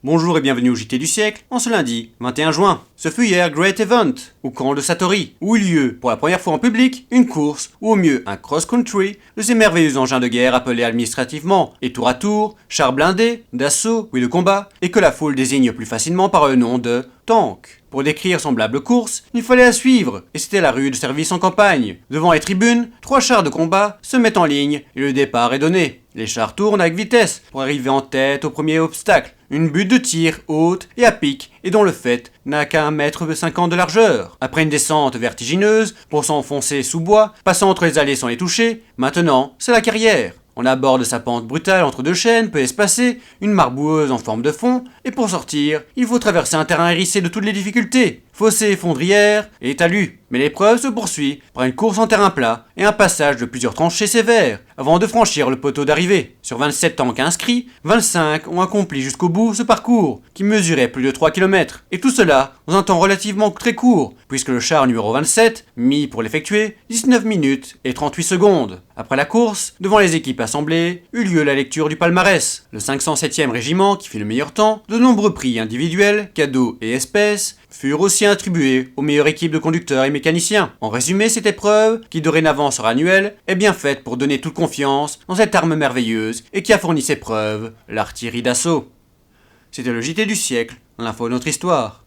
Bonjour et bienvenue au JT du siècle, en ce lundi 21 juin. Ce fut hier Great Event, au camp de Satori, où eut lieu, pour la première fois en public, une course, ou au mieux un cross-country, de ces merveilleux engins de guerre appelés administrativement, et tour à tour, chars blindés, d'assaut, oui de combat, et que la foule désigne plus facilement par le nom de tank. Pour décrire semblable course, il fallait la suivre, et c'était la rude service en campagne. Devant les tribunes, 3 chars de combat se mettent en ligne, et le départ est donné. Les chars tournent avec vitesse, pour arriver en tête au premier obstacle, une butte de tir haute et à pic, et dont le fait n'a qu'un mètre de 50 de largeur. Après une descente vertigineuse, pour s'enfoncer sous bois, passant entre les allées sans les toucher, maintenant, c'est la carrière. On aborde sa pente brutale entre deux chaînes peu espacées, une mare boueuse en forme de fond, et pour sortir, il faut traverser un terrain hérissé de toutes les difficultés, fossés, fondrières et talus. Mais l'épreuve se poursuit par une course en terrain plat et un passage de plusieurs tranchées sévères, avant de franchir le poteau d'arrivée. Sur 27 tanks inscrits, 25 ont accompli jusqu'au bout ce parcours, qui mesurait plus de 3 km, et tout cela dans un temps relativement très court, puisque le char numéro 27, mis pour l'effectuer, 19 minutes et 38 secondes. Après la course, devant les équipes assemblées, eut lieu la lecture du palmarès. Le 507e régiment, qui fit le meilleur temps, de nombreux prix individuels, cadeaux et espèces, furent aussi attribués aux meilleures équipes de conducteurs et mécaniciens. En résumé, cette épreuve, qui dorénavant sera annuelle, est bien faite pour donner toute confiance dans cette arme merveilleuse et qui a fourni ses preuves, l'artillerie d'assaut. C'était le JT du siècle, l'info de notre histoire.